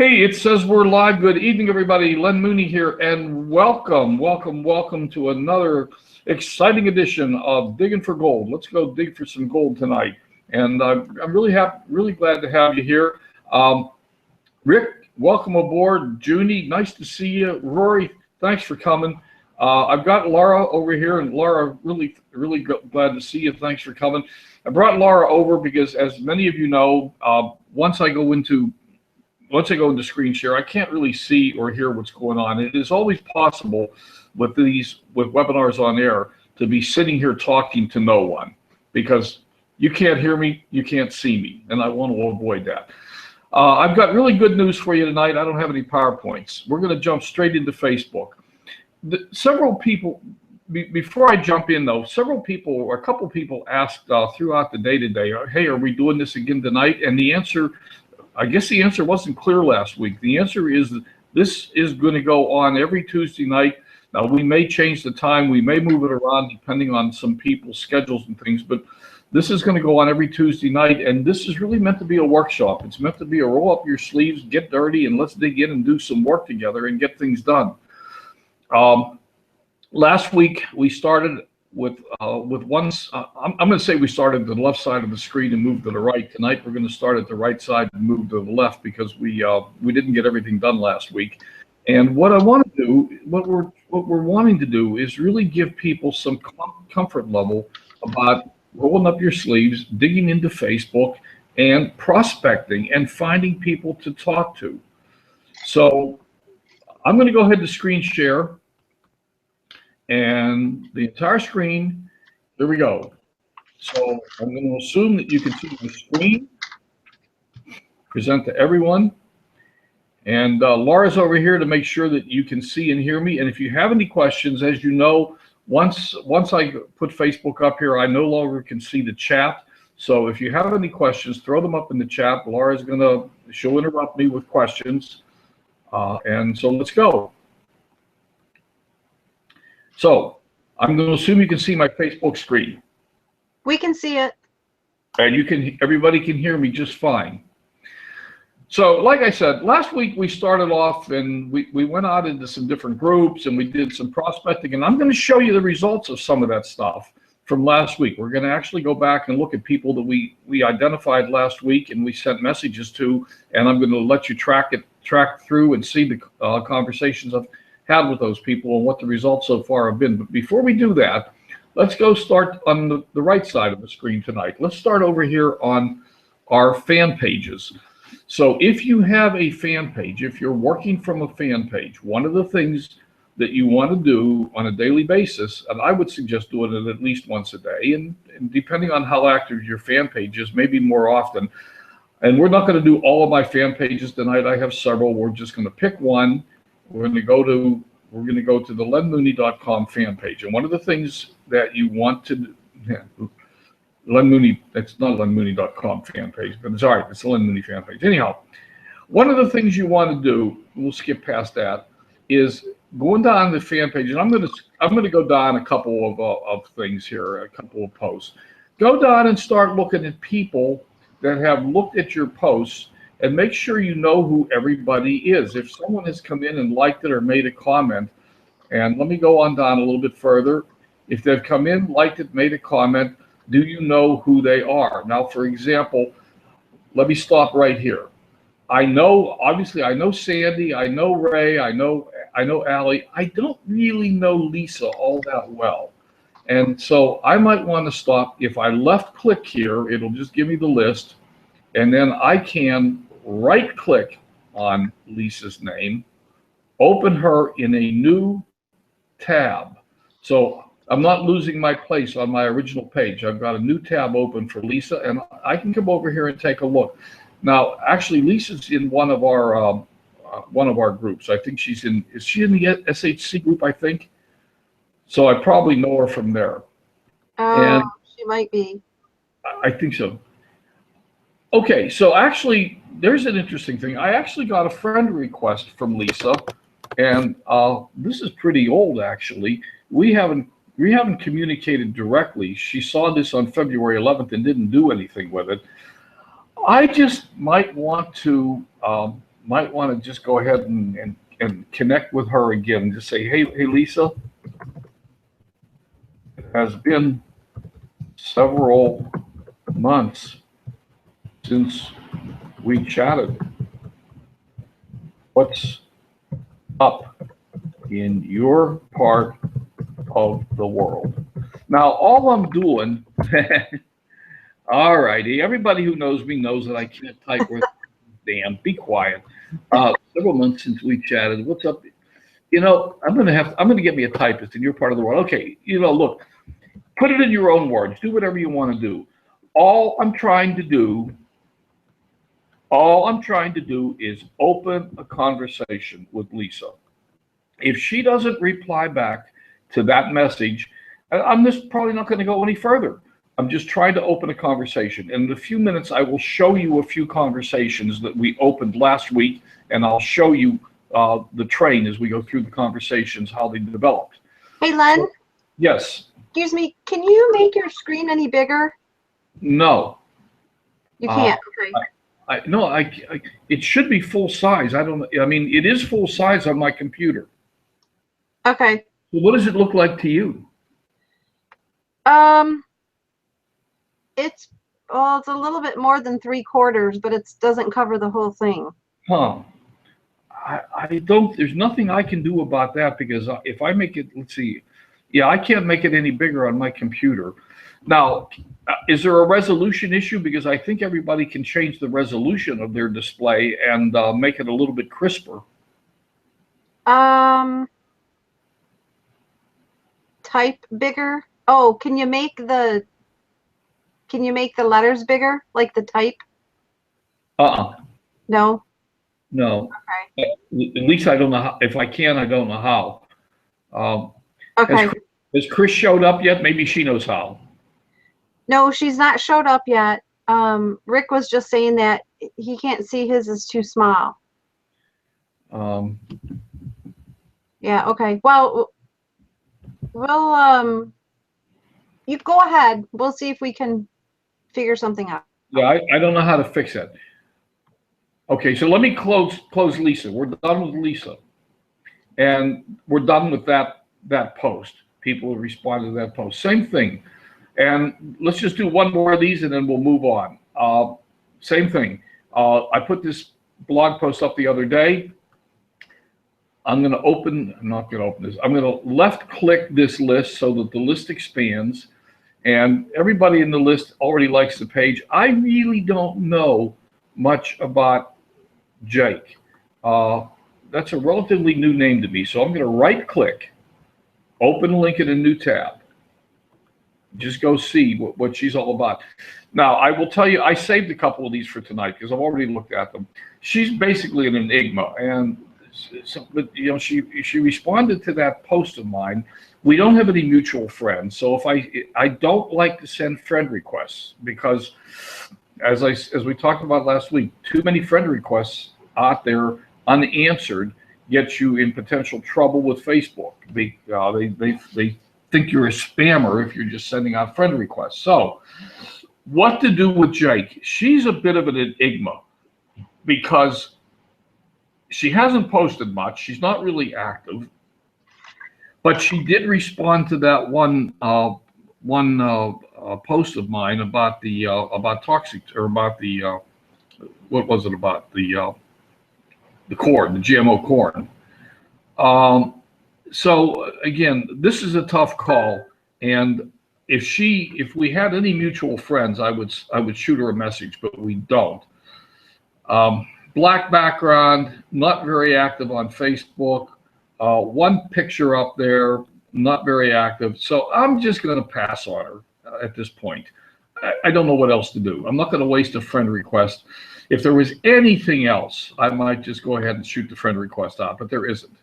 Hey, it says we're live. Good evening, everybody. Len Mooney here, and welcome to another exciting edition of Digging for Gold. Let's go dig for some gold tonight. And I'm really glad to have you here. Rick, welcome aboard. Junie, nice to see you. Rory, thanks for coming. I've got Laura over here, and Laura, really glad to see you. Thanks for coming. I brought Laura over because, as many of you know, once I go into screen share, I can't really see or hear what's going on. It is always possible with webinars on air to be sitting here talking to no one because you can't hear me, you can't see me, and I want to avoid that. I've got really good news for you tonight. I don't have any PowerPoints. We're going to jump straight into Facebook. Several people, before I jump in though, a couple people asked throughout the day today, hey, are we doing this again tonight? And I guess the answer wasn't clear last week. The answer is that this is going to go on every Tuesday night. Now, we may change the time. We may move it around depending on some people's schedules and things, but this is going to go on every Tuesday night, and this is really meant to be a workshop. It's meant to be a roll up your sleeves, get dirty, and let's dig in and do some work together and get things done. Last week, we started with one. I'm going to say we started to the left side of the screen and moved to the right. Tonight we're going to start at the right side and move to the left because we didn't get everything done last week. And what we're wanting to do is really give people some comfort level about rolling up your sleeves, digging into Facebook, and prospecting and finding people to talk to. So I'm going to go ahead to screen share. And the entire screen, there we go. So I'm going to assume that you can see the screen, present to everyone. And Laura's over here to make sure that you can see and hear me. And if you have any questions, as you know, once I put Facebook up here, I no longer can see the chat. So if you have any questions, throw them up in the chat. She'll interrupt me with questions. And so let's go. So I'm going to assume you can see my Facebook screen. We can see it. And everybody can hear me just fine. So like I said, last week we started off and we went out into some different groups and we did some prospecting, and I'm going to show you the results of some of that stuff from last week. We're going to actually go back and look at people that we identified last week and we sent messages to, and I'm going to let you track through and see the conversations I've had with those people and what the results so far have been. But before we do that, let's go start on the right side of the screen tonight. Let's start over here on our fan pages. So if you have a fan page, if you're working from a fan page, one of the things that you want to do on a daily basis, and I would suggest doing it at least once a day, and depending on how active your fan page is, maybe more often. And we're not going to do all of my fan pages tonight. I have several. We're just going to pick one. We're going to go to the lenmooney.com fan page, and one of the things that you want to do, Len Mooney, it's not lenmooney.com fan page, but it's all right, it's the Len Mooney fan page. Anyhow, one of the things you want to do, we'll skip past that, is going down the fan page, and I'm going to go down a couple of things here, a couple of posts. Go down and start looking at people that have looked at your posts, and make sure you know who everybody is. If someone has come in and liked it or made a comment, and let me go on down a little bit further. If they've come in, liked it, made a comment, do you know who they are? Now, for example, let me stop right here. Obviously, I know Sandy, I know Ray, I know Allie. I don't really know Lisa all that well. And so I might want to stop. If I left click here, it'll just give me the list. And then I can right click on Lisa's name, open her in a new tab. So I'm not losing my place on my original page. I've got a new tab open for Lisa, and I can come over here and take a look. Now, actually, Lisa's in one of our groups. I think is she in the SHC group, I think? So I probably know her from there. And she might be. I think so. Okay, so actually, there's an interesting thing. I actually got a friend request from Lisa, and this is pretty old, actually. We haven't communicated directly. She saw this on February 11th and didn't do anything with it. I just might want to might want to just go ahead and connect with her again and just say, hey, Lisa, it has been several months since we chatted. What's up in your part of the world? Now, all I'm doing, all righty, everybody who knows me knows that I can't type with damn, be quiet. Several months since we chatted. What's up? I'm gonna get me a typist in your part of the world. Okay, look, put it in your own words. Do whatever you want to do. All I'm trying to do is open a conversation with Lisa. If she doesn't reply back to that message, I'm just probably not going to go any further. I'm just trying to open a conversation. And in a few minutes, I will show you a few conversations that we opened last week, and I'll show you the train as we go through the conversations, how they developed. Hey, Len? So, yes. Excuse me, can you make your screen any bigger? No. You can't, okay. No, it should be full size. I mean, it is full size on my computer. Okay. So what does it look like to you? It's a little bit more than 3/4, but it doesn't cover the whole thing. Huh. I don't, there's nothing I can do about that because if I make it, let's see. Yeah, I can't make it any bigger on my computer. Now, is there a resolution issue? Because I think everybody can change the resolution of their display and make it a little bit crisper. Type bigger. Oh, can you make the letters bigger, like the type? No. No. Okay. At least I don't know how, if I can, I don't know how. Okay. Has Chris showed up yet? Maybe she knows how. No, she's not showed up yet. Rick was just saying that he can't see his is too small. Yeah, okay. Well, you go ahead. We'll see if we can figure something out. Yeah, I don't know how to fix that. Okay, so let me close Lisa. We're done with Lisa. And we're done with that post. People responded to that post. Same thing. And let's just do one more of these and then we'll move on. Same thing. I put this blog post up the other day. I'm not going to open this. I'm going to left click this list so that the list expands. And everybody in the list already likes the page. I really don't know much about Jake. That's a relatively new name to me. So I'm going to right click, open a link in a new tab. Just go see what she's all about. Now, I will tell you, I saved a couple of these for tonight because I've already looked at them. She's basically an enigma. And so, but, she responded to that post of mine. We don't have any mutual friends. So if I don't like to send friend requests because as we talked about last week, too many friend requests out there unanswered get you in potential trouble with Facebook. They think you're a spammer if you're just sending out friend requests. So what to do with Jake? She's a bit of an enigma because she hasn't posted much. She's not really active, but she did respond to that one post of mine about the about toxic, or about the what was it, about the corn, the GMO corn. So again, this is a tough call, and if we had any mutual friends, I would shoot her a message, but we don't. Black background, not very active on Facebook. One picture up there, not very active. So I'm just going to pass on her at this point. I don't know what else to do. I'm not going to waste a friend request. If there was anything else, I might just go ahead and shoot the friend request out, but there isn't.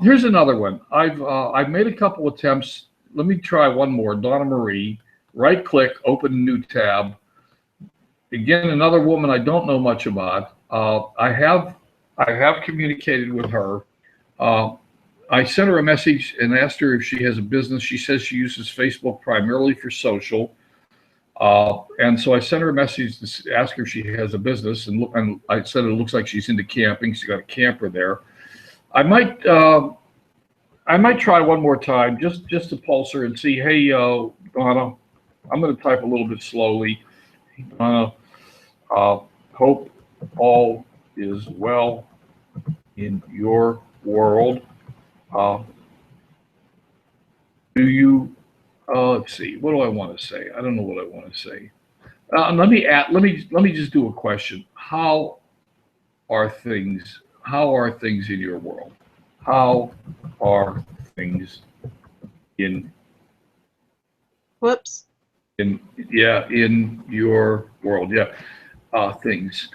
Here's another one. I've made a couple attempts. Let me try one more. Donna Marie, right click, open a new tab. Again, another woman I don't know much about. I have communicated with her. I sent her a message and asked her if she has a business. She says she uses Facebook primarily for social. And so I sent her a message to ask her if she has a business, and I said it looks like she's into camping. She's got a camper there. I might try one more time just to pulse her and see. Hey, Donna, I'm going to type a little bit slowly. Donna, hope all is well in your world. Do you? Let's see. What do I want to say? I don't know what I want to say. Let me just do a question. How are things? How are things in your world? How are things in Whoops. in your world? Yeah, things.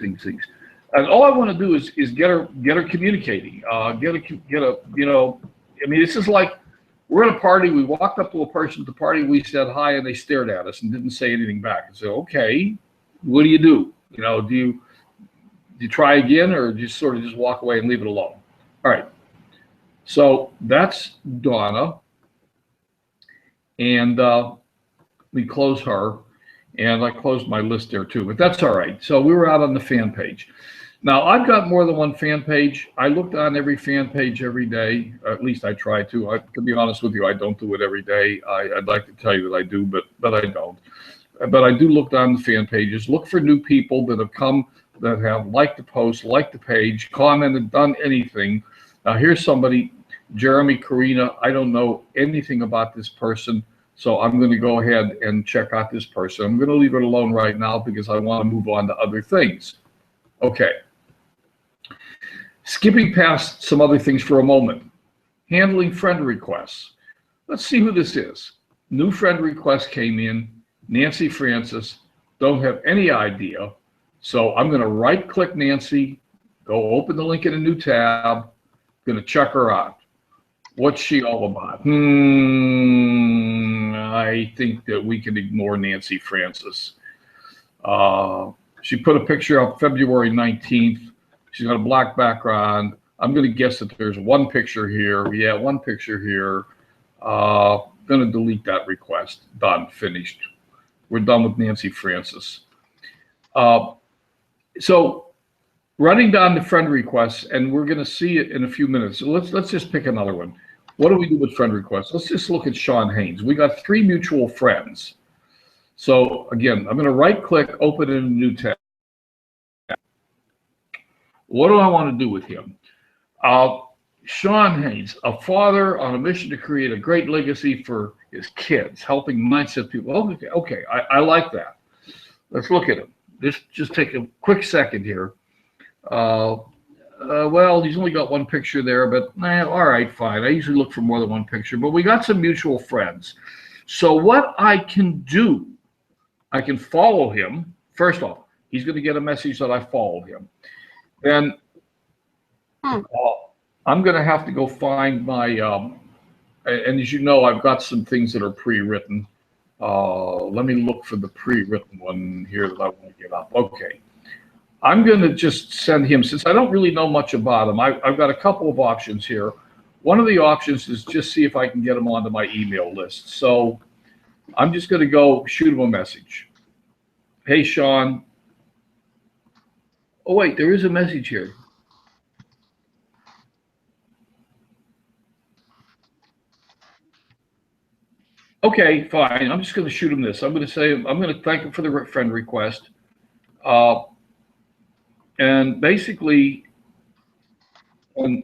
And all I want to do is get her communicating. Get a I mean, this is like we're at a party. We walked up to a person at the party. We said hi, and they stared at us and didn't say anything back. And so, okay, what do? You know, do you try again, or do you sort of just walk away and leave it alone? All right. So that's Donna, and we close her, and I closed my list there too. But that's all right. So we were out on the fan page. Now, I've got more than one fan page. I looked on every fan page every day. At least I try to. To be honest with you, I don't do it every day. I'd like to tell you that I do, but I don't. But I do look on the fan pages, look for new people that have come, that have liked the post, liked the page, commented, done anything. Now, here's somebody, Jeremy Karina. I don't know anything about this person, so I'm going to go ahead and check out this person. I'm going to leave it alone right now because I want to move on to other things. Okay. Skipping past some other things for a moment. Handling friend requests. Let's see who this is. New friend request came in. Nancy Francis. Don't have any idea. So I'm going to right-click Nancy, go open the link in a new tab. Going to check her out. What's she all about? I think that we can ignore Nancy Francis. She put a picture up February 19th. She's got a black background. I'm going to guess that there's one picture here. Yeah, one picture here. Going to delete that request. Done. Finished. We're done with Nancy Francis. So running down the friend requests, and we're going to see it in a few minutes. So let's just pick another one. What do we do with friend requests? Let's just look at Sean Haynes. We got 3 mutual friends. So again, I'm going to right-click, open in a new tab. What do I want to do with him? Sean Haynes, a father on a mission to create a great legacy for his kids, helping mindset people. Okay, I like that. Let's look at him. Just take a quick second here. Well, he's only got one picture there, but all right, fine. I usually look for more than one picture, but we got some mutual friends. So what I can do, I can follow him. First off, he's going to get a message that I followed him. Then I'm going to have to go find my, and as you know, I've got some things that are pre-written. Let me look for the pre-written one here that I want to get up. Okay. I'm going to just send him, since I don't really know much about him, I've got a couple of options here. One of the options is just see if I can get him onto my email list. So I'm just going to go shoot him a message. Hey, Sean. Oh, wait, there is a message here. Okay, fine. I'm just going to shoot him this. I'm going to say, I'm going to thank him for the friend request. And basically,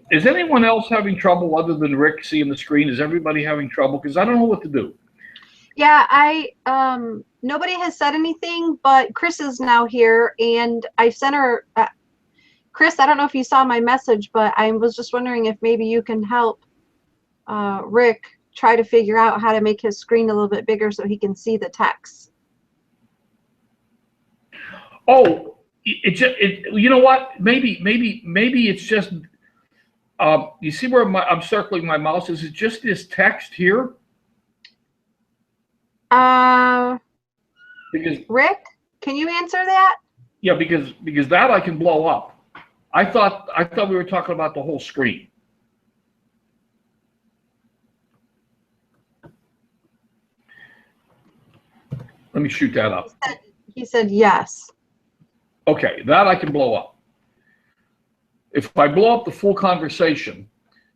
is anyone else having trouble other than Rick seeing the screen? Is everybody having trouble? Because I don't know what to do. Yeah, nobody has said anything, but Chris is now here, and I sent her, Chris, I don't know if you saw my message, but I was just wondering if maybe you can help Rick try to figure out how to make his screen a little bit bigger so he can see the text. Oh, you know what? Maybe it's just, you see where I'm circling my mouse? Is it just this text here? Because Rick, can you answer that? Yeah, because that I can blow up. I thought we were talking about the whole screen. Let me shoot that up. He said yes. Okay, that I can blow up. If I blow up the full conversation,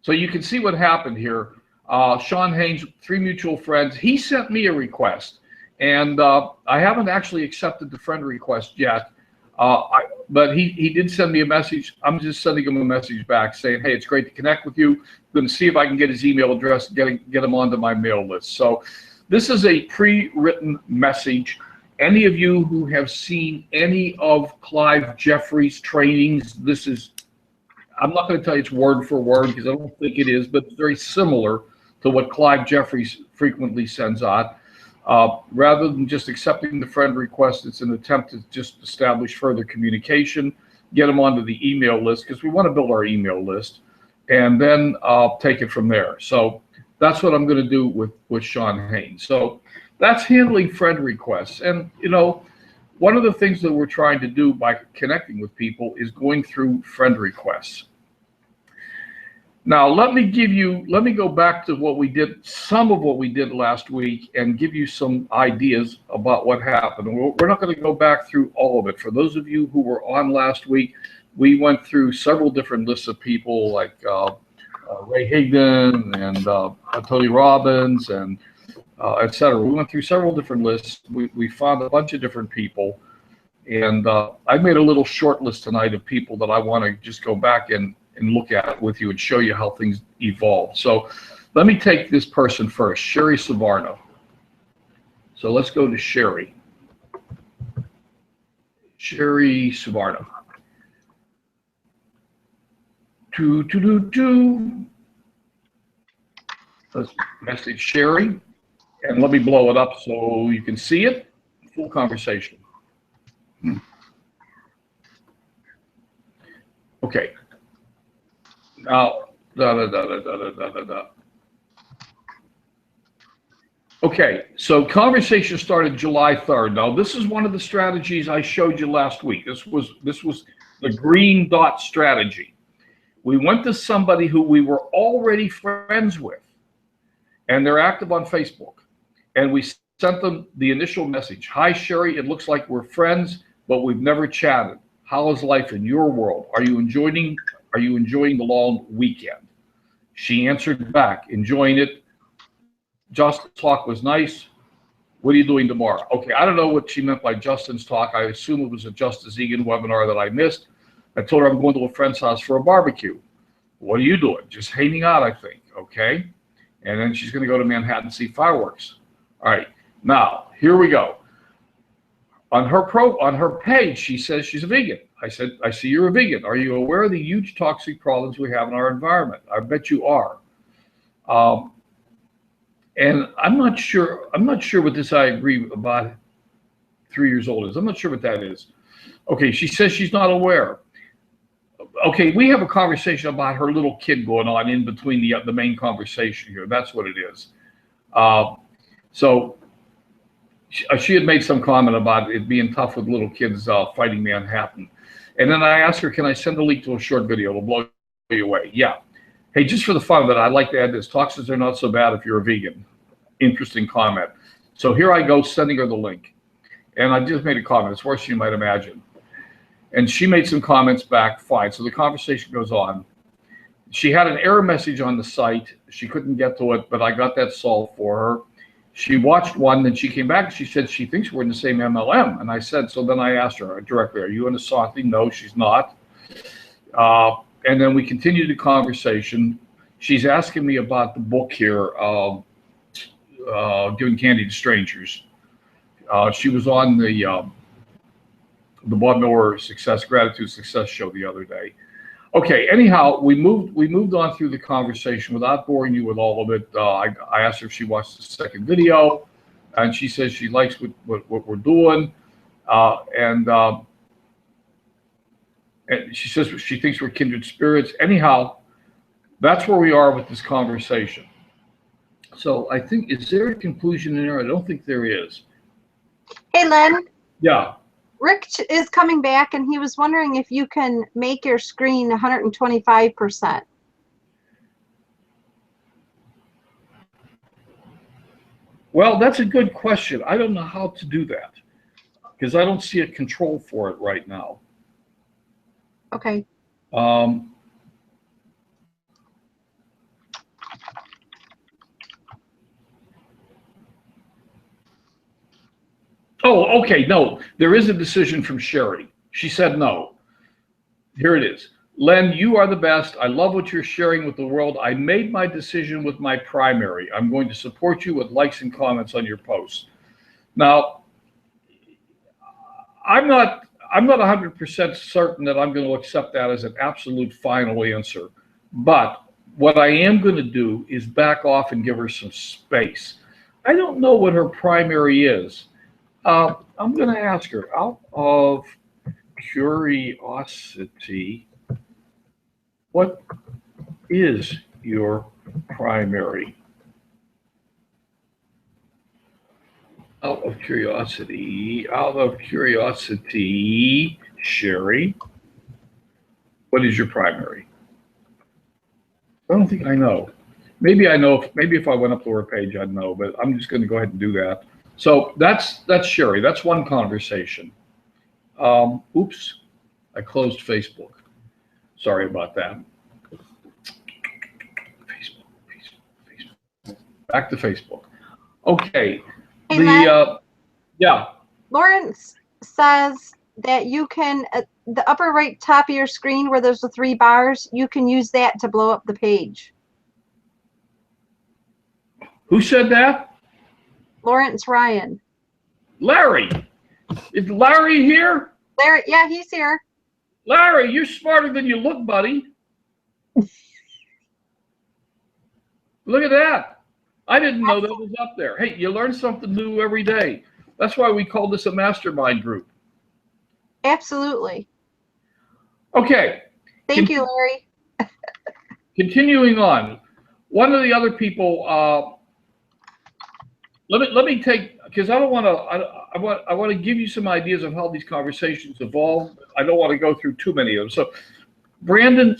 so you can see what happened here. Sean Haynes, 3 mutual friends, he sent me a request, and I haven't actually accepted the friend request yet, but he did send me a message. I'm just sending him a message back saying, hey, it's great to connect with you. I'm going to see if I can get his email address, get him onto my mail list. So this is a pre-written message. Any of you who have seen any of Clive Jeffrey's trainings, this is, I'm not going to tell you it's word for word because I don't think it is, but it's very similar to what Clive Jeffries frequently sends out. Rather than just accepting the friend request, it's an attempt to just establish further communication, get them onto the email list because we want to build our email list, and then take it from there. So that's what I'm going to do with Sean Haynes. So that's handling friend requests. And, you know, one of the things that we're trying to do by connecting with people is going through friend requests. Now, let me go back to what we did, some of what we did last week, and give you some ideas about what happened. We're not going to go back through all of it. For those of you who were on last week, we went through several different lists of people like Ray Higdon and Tony Robbins and et cetera. We went through several different lists. We found a bunch of different people. And I made a little short list tonight of people that I want to just go back and look at it with you and show you how things evolved. So let me take this person first, Sherry Savarno. So let's go to Sherry. Sherry Savarno. Let's message Sherry, and let me blow it up so you can see it. Full conversation. Okay. Now, Okay, so conversation started July 3rd. Now, this is one of the strategies I showed you last week. This was the green dot strategy. We went to somebody who we were already friends with, and they're active on Facebook, and we sent them the initial message. Hi, Sherry, it looks like we're friends, but we've never chatted. How is life in your world? Are you enjoying the long weekend? She answered back, enjoying it. Justin's talk was nice. What are you doing tomorrow? Okay, I don't know what she meant by Justin's talk. I assume it was a Justice Egan webinar that I missed. I told her I'm going to a friend's house for a barbecue. What are you doing? Just hanging out, I think. Okay. And then she's going to go to Manhattan to see fireworks. All right. Now, here we go. On her page, she says she's a vegan. I said, I see you're a vegan. Are you aware of the huge toxic problems we have in our environment? I bet you are. And I'm not sure what this I agree about 3 years old is. I'm not sure what that is. Okay, she says she's not aware. Okay, we have a conversation about her little kid going on in between the main conversation here. That's what it is. So she had made some comment about it being tough with little kids fighting Manhattan. And then I asked her, can I send a link to a short video? It'll blow you away. Yeah. Hey, just for the fun of it, I'd like to add this. Toxins are not so bad if you're a vegan. Interesting comment. So here I go sending her the link. And I just made a comment. It's worse than you might imagine. And she made some comments back. Fine. So the conversation goes on. She had an error message on the site. She couldn't get to it, but I got that solved for her. She watched one, then she came back and she said she thinks we're in the same MLM. And I said, so then I asked her directly, are you in Asante? No, she's not. And then we continued the conversation. She's asking me about the book here, Giving Candy to Strangers. She was on the Bob Miller Gratitude Success show the other day. Okay, anyhow, we moved on through the conversation without boring you with all of it. I asked her if she watched the second video, and she says she likes what we're doing. And she says she thinks we're kindred spirits. Anyhow, that's where we are with this conversation. So I think, is there a conclusion in there? I don't think there is. Hey, Len. Yeah. Rick is coming back, and he was wondering if you can make your screen 125%. Well, that's a good question. I don't know how to do that because I don't see a control for it right now. Okay. Um, oh, okay. No, there is a decision from Sherry. She said no. Here it is. Len, you are the best. I love what you're sharing with the world. I made my decision with my primary. I'm going to support you with likes and comments on your posts. Now, I'm not 100% certain that I'm going to accept that as an absolute final answer. But what I am going to do is back off and give her some space. I don't know what her primary is. I'm going to ask her out of curiosity, what is your primary? Out of curiosity, Sherry, what is your primary? I don't think I know. Maybe I know. Maybe if I went up to her page, I'd know. But I'm just going to go ahead and do that. So that's Sherry. That's one conversation. Oops, I closed Facebook. Sorry about that. Facebook. Back to Facebook. Okay. Hey, Yeah. Lawrence says that you can, the upper right top of your screen where there's the 3 bars, you can use that to blow up the page. Who said that? Lawrence Ryan. Larry. Is Larry here? Larry, yeah, he's here. Larry, you're smarter than you look, buddy. Look at that. I didn't know that was up there. Hey, you learn something new every day. That's why we call this a mastermind group. Absolutely. Okay. Thank you, Larry. Continuing on, one of the other people. Let me take, because I don't want to. I want to give you some ideas of how these conversations evolve. I don't want to go through too many of them. So, Brandon,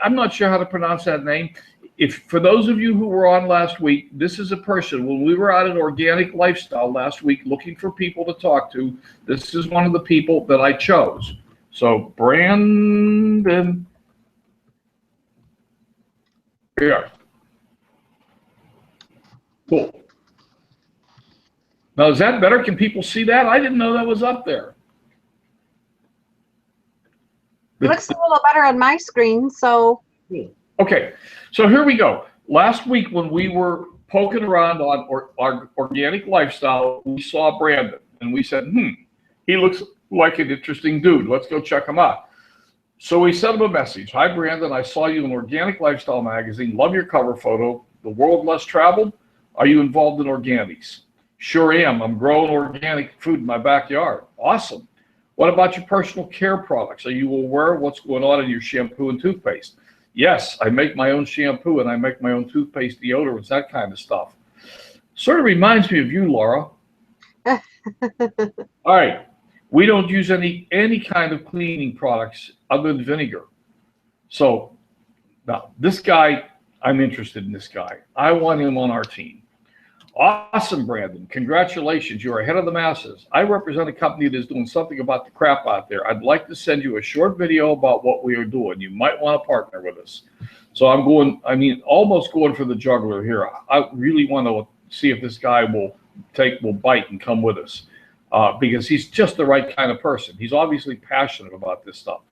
I'm not sure how to pronounce that name. If for those of you who were on last week, this is a person. When we were out at Organic Lifestyle last week, looking for people to talk to, this is one of the people that I chose. So, Brandon, here. Cool. Now, is that better? Can people see that? I didn't know that was up there. It looks a little better on my screen, so. Okay, so here we go. Last week when we were poking around on our Organic Lifestyle, we saw Brandon, and we said, he looks like an interesting dude. Let's go check him out. So we sent him a message. Hi, Brandon. I saw you in Organic Lifestyle magazine. Love your cover photo. The world less traveled. Are you involved in organics? Sure am. I'm growing organic food in my backyard. Awesome. What about your personal care products? Are you aware of what's going on in your shampoo and toothpaste? Yes, I make my own shampoo and I make my own toothpaste, deodorants, that kind of stuff. Sort of reminds me of you, Laura. All right. We don't use any kind of cleaning products other than vinegar. So now this guy, I'm interested in this guy. I want him on our team. Awesome, Brandon. Congratulations. You're ahead of the masses. I represent a company that is doing something about the crap out there. I'd like to send you a short video about what we are doing. You might want to partner with us. So almost going for the juggler here. I really want to see if this guy will bite and come with us because he's just the right kind of person. He's obviously passionate about this stuff.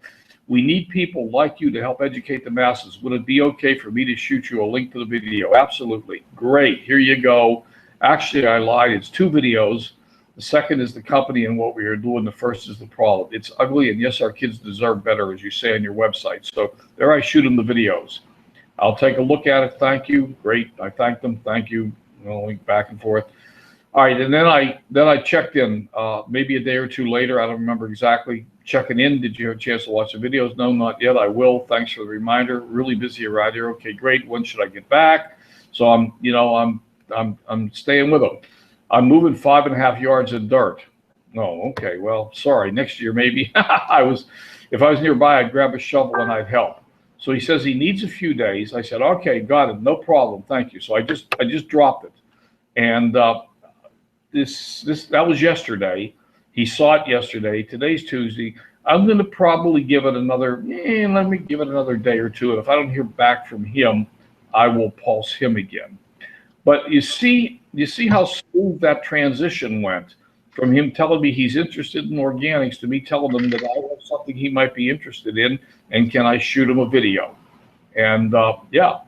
We need people like you to help educate the masses. Would it be okay for me to shoot you a link to the video? Absolutely. Great. Here you go. Actually, I lied. It's 2 videos. The second is the company and what we are doing. The first is the problem. It's ugly, and yes, our kids deserve better, as you say on your website. So there I shoot them the videos. I'll take a look at it. Thank you. Great. I thank them. Thank you. Link back and forth. All right, and then I checked in maybe a day or 2 later. I don't remember exactly. Checking in. Did you have a chance to watch the videos? No, not yet. I will. Thanks for the reminder. Really busy around here. Okay, great. When should I get back? So I'm staying with them. I'm moving 5.5 yards of dirt. Oh, okay. Well, sorry. Next year maybe. If I was nearby, I'd grab a shovel and I'd help. So he says he needs a few days. I said, okay, got it. No problem. Thank you. So I just dropped it. And that was yesterday. He saw it yesterday. Today's Tuesday. I'm going to probably give it another, let me give it another day or two. And if I don't hear back from him, I will pulse him again. But you see how smooth that transition went from him telling me he's interested in organics to me telling him that I have something he might be interested in, and can I shoot him a video? And yeah,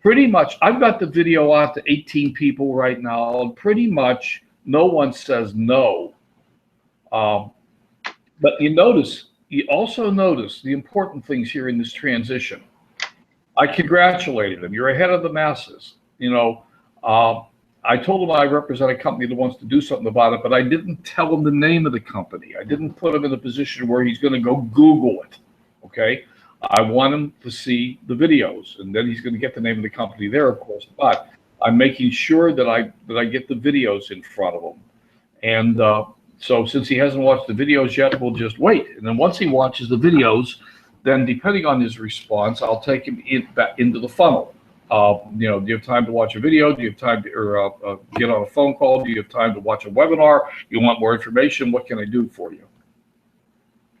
pretty much I've got the video out to 18 people right now, and pretty much no one says no. But you also notice the important things here in this transition. I congratulated him. You're ahead of the masses. I told him I represent a company that wants to do something about it, but I didn't tell him the name of the company. I didn't put him in a position where he's going to go Google it. Okay. I want him to see the videos, and then he's going to get the name of the company there, of course. But I'm making sure that I get the videos in front of him. And so since he hasn't watched the videos yet, we'll just wait. And then once he watches the videos, then depending on his response, I'll take him back into the funnel. Do you have time to watch a video? Do you have time to get on a phone call? Do you have time to watch a webinar? You want more information? What can I do for you?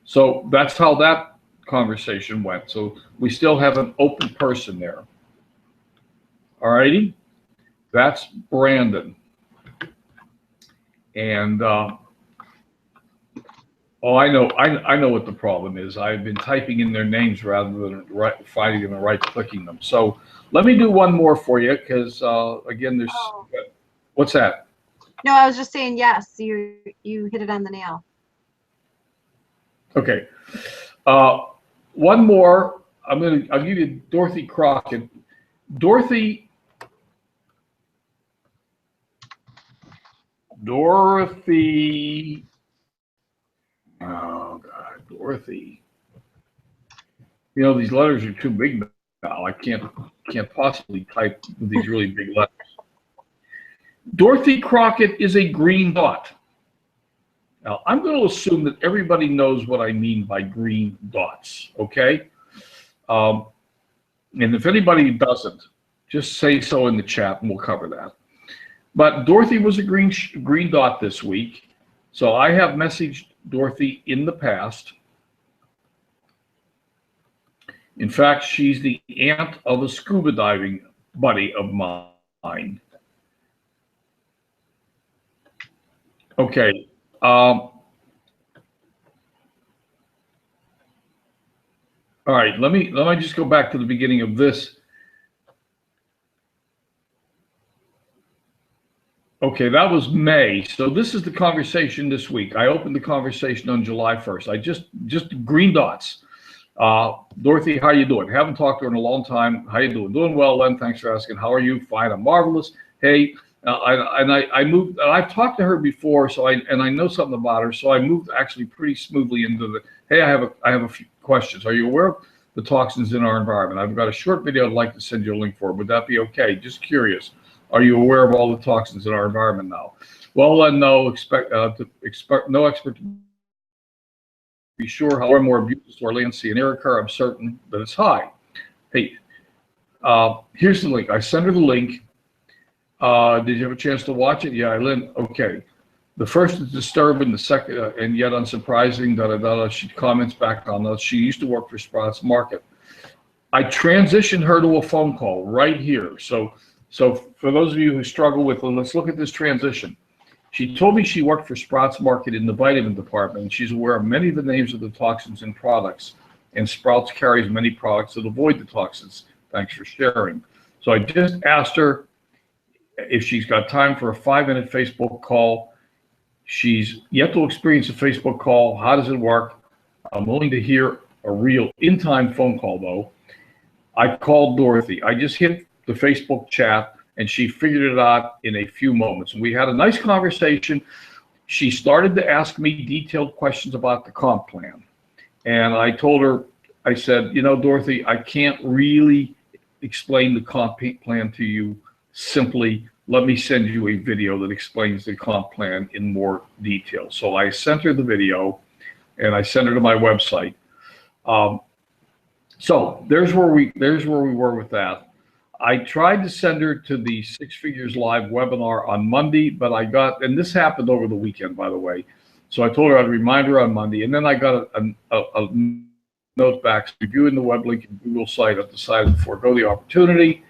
So that's how that conversation went. So we still have an open person there. All righty. That's Brandon. And I know what the problem is. I've been typing in their names rather than finding them and right-clicking them. So let me do one more for you, because again, there's what's that? No, I was just saying yes. You hit it on the nail. Okay. One more. I'll give you Dorothy Crockett. Dorothy. Oh God, Dorothy. These letters are too big now. I can't possibly type with these really big letters. Dorothy Crockett is a green dot. Now, I'm going to assume that everybody knows what I mean by green dots, okay? And if anybody doesn't, just say so in the chat and we'll cover that. But Dorothy was a green dot this week. So I have messaged Dorothy in the past. In fact, she's the aunt of a scuba diving buddy of mine. Okay. All right, let me just go back to the beginning of this. Okay, that was May. So this is the conversation this week. I opened the conversation on July 1st. I just green dots. Dorothy, how you doing? Haven't talked to her in a long time. How you doing? Doing well, Len. Thanks for asking. How are you? Fine. I'm marvelous. Hey, I moved. I've talked to her before, so I know something about her. So I moved actually pretty smoothly into the. Hey, I have a few questions. Are you aware of the toxins in our environment? I've got a short video I'd like to send you a link for. Would that be okay? Just curious. Are you aware of all the toxins in our environment now? Well, no. No expert to be sure. However, more abuses to our land, sea, and air occur. I'm certain that it's high. Hey, here's the link. I sent her the link. Did you have a chance to watch it? Yeah, Lynn. Okay. The first is disturbing. The second, and yet unsurprising. She comments back on us. She used to work for Sprouts Market. I transitioned her to a phone call right here. So for those of you who struggle with, let's look at this transition. She told me she worked for Sprouts Market in the vitamin department, and she's aware of many of the names of the toxins in products, and Sprouts carries many products that avoid the toxins. Thanks for sharing. So I just asked her if she's got time for a 5-minute Facebook call. She's yet to experience a Facebook call. How does it work? I'm willing to hear a real in-time phone call, though. I called Dorothy. I just hit the Facebook chat, and she figured it out in a few moments. And we had a nice conversation. She started to ask me detailed questions about the comp plan. And I told her, I said, Dorothy, I can't really explain the comp plan to you simply. Let me send you a video that explains the comp plan in more detail. So I sent her the video, and I sent her to my website. So there's where we were with that. I tried to send her to the Six Figures Live webinar on Monday, but and this happened over the weekend, by the way. So I told her I'd remind her on Monday, and then I got a note back reviewing the web link in Google site. I've decided to forego the opportunity.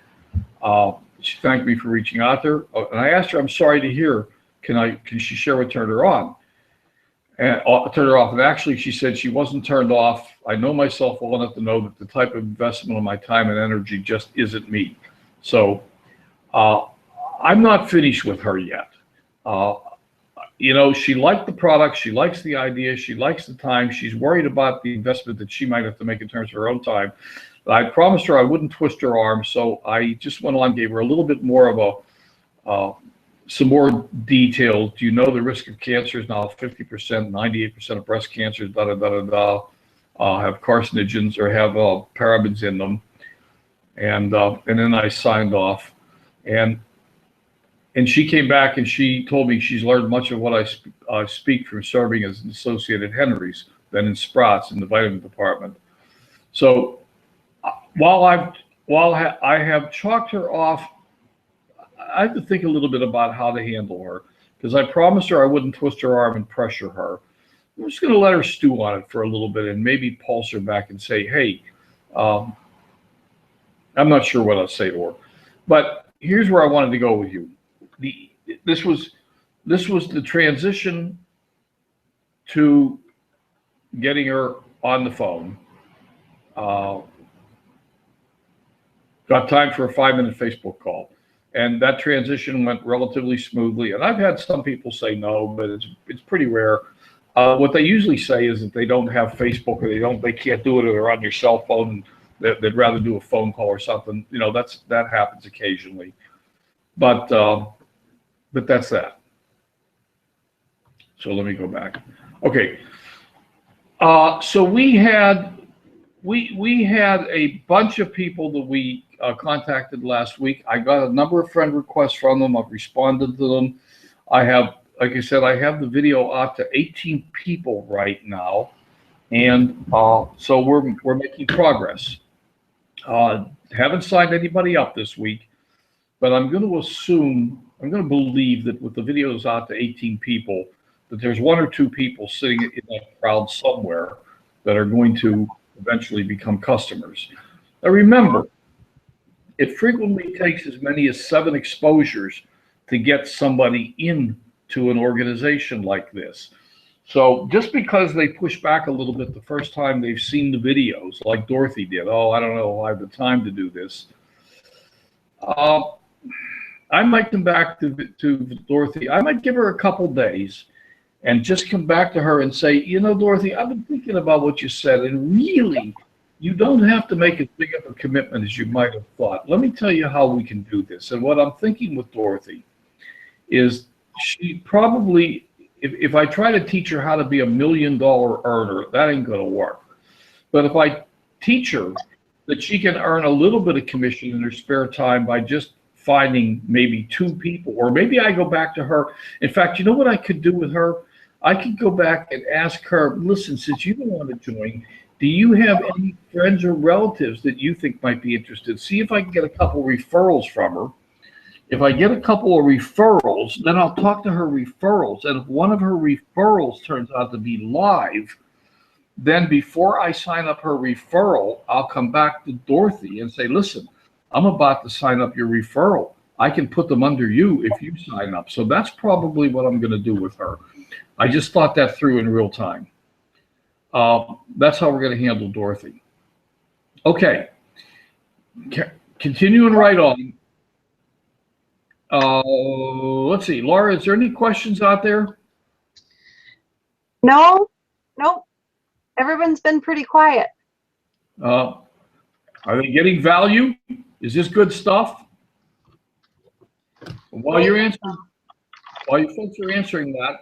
She thanked me for reaching out to her, and I asked her, "I'm sorry to hear. Can she share what turned her on?" And turned her off. And actually, she said she wasn't turned off. I know myself well enough to know that the type of investment of my time and energy just isn't me. So I'm not finished with her yet. She liked the product. She likes the idea. She likes the time. She's worried about the investment that she might have to make in terms of her own time. I promised her I wouldn't twist her arm. So I just went on, gave her a little bit more of some more details. Do you know the risk of cancer is now 50%, 98% of breast cancers, have carcinogens or have parabens in them. And then I signed off. And she came back and she told me she's learned much of what I speak from serving as an associate at Henry's, then in Sprouts in the vitamin department. So while I have chalked her off, I have to think a little bit about how to handle her, because I promised her I wouldn't twist her arm and pressure her. I'm just going to let her stew on it for a little bit and maybe pulse her back and say, hey, I'm not sure what I'll say to her. But here's where I wanted to go with you. This was the transition to getting her on the phone. Got time for a 5-minute Facebook call. And that transition went relatively smoothly. And I've had some people say no, but it's pretty rare. What they usually say is that they don't have Facebook, or they can't do it, or they're on their cell phone and they'd rather do a phone call or something. That happens occasionally. But that's that. So let me go back. Okay. So we had a bunch of people that we contacted last week. I got a number of friend requests from them. I've responded to them. Like I said, I have the video out to 18 people right now, and so we're making progress. Haven't signed anybody up this week, but I'm going to believe that with the videos out to 18 people, that there's 1 or 2 people sitting in that crowd somewhere that are going to eventually become customers. Now remember, it frequently takes as many as 7 exposures to get somebody into an organization like this. So just because they push back a little bit the first time they've seen the videos, like Dorothy did, oh, I don't know, I have the time to do this. I might come back to Dorothy. I might give her a couple days and just come back to her and say, Dorothy, I've been thinking about what you said, and really, you don't have to make as big of a commitment as you might have thought. Let me tell you how we can do this. And what I'm thinking with Dorothy is she probably, if I try to teach her how to be $1 million earner, that ain't going to work. But if I teach her that she can earn a little bit of commission in her spare time by just finding maybe 2 people, or maybe I go back to her. In fact, you know what I could do with her? I could go back and ask her, listen, since you don't want to join, do you have any friends or relatives that you think might be interested? See if I can get a couple referrals from her. If I get a couple of referrals, then I'll talk to her referrals. And if one of her referrals turns out to be live, then before I sign up her referral, I'll come back to Dorothy and say, listen, I'm about to sign up your referral. I can put them under you if you sign up. So that's probably what I'm going to do with her. I just thought that through in real time. That's how we're going to handle Dorothy. Okay. Continuing right on. Let's see. Laura, is there any questions out there? No, nope. Everyone's been pretty quiet. Are they getting value? Is this good stuff? While you folks are answering that,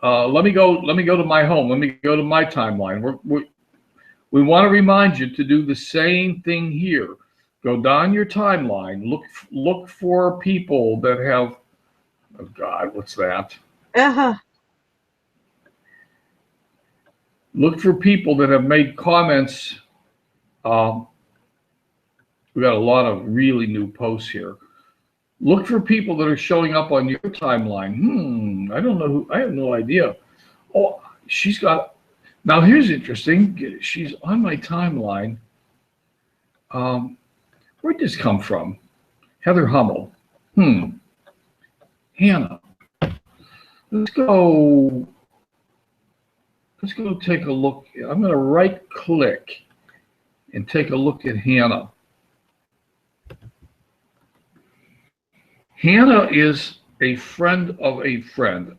let me go to my home. Let me go to my timeline. We want to remind you to do the same thing here. Go down your timeline. Look for people that have. Oh God, what's that? Look for people that have made comments We got a lot of really new posts here. Look for people that are showing up on your timeline. I don't know who, I have no idea. Oh, she's got, now here's interesting. She's on my timeline. Where'd this come from? Heather Hummel. Hannah. Let's go take a look. I'm going to right click and take a look at Hannah. Hannah is a friend of a friend.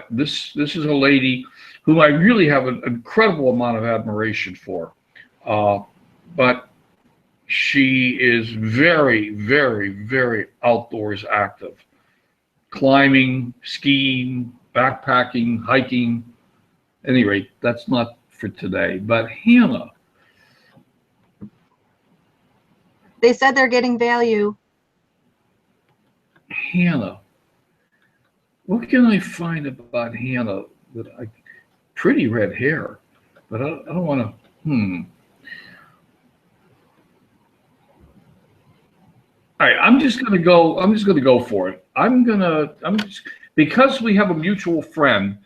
This is a lady whom I really have an incredible amount of admiration for. But she is very, very, very outdoors active. Climbing, skiing, backpacking, hiking. At any rate, that's not for today. But Hannah. They said they're getting value. Hannah. What can I find about Hannah that pretty red hair, but I don't want to, All right, I'm just going to go for it. Because we have a mutual friend,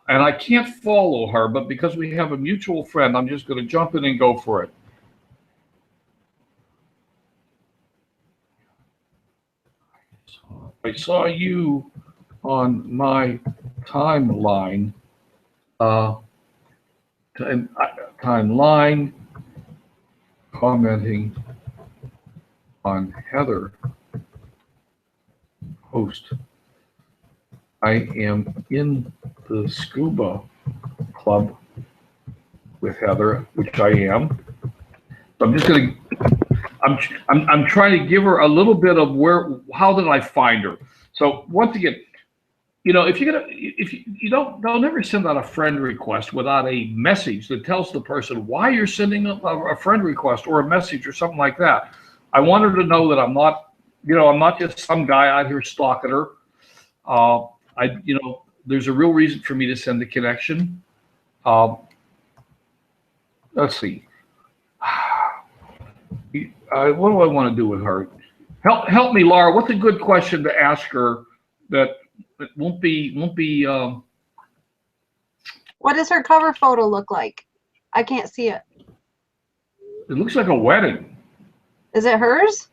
and I can't follow her, but because we have a mutual friend, I'm just going to jump in and go for it. I saw you on my timeline, commenting on Heather post. I am in the scuba club with Heather, which I am. So I'm just going to, I'm trying to give her a little bit of how did I find her? So once again, you know, if you don't ever send out a friend request without a message that tells the person why you're sending a friend request or a message or something like that. I want her to know that I'm not just some guy out here stalking her. There's a real reason for me to send the connection. Let's see. What do I want to do with her? Help me, Laura. What's a good question to ask her that won't be? What does her cover photo look like? I can't see it. It looks like a wedding. Is it hers?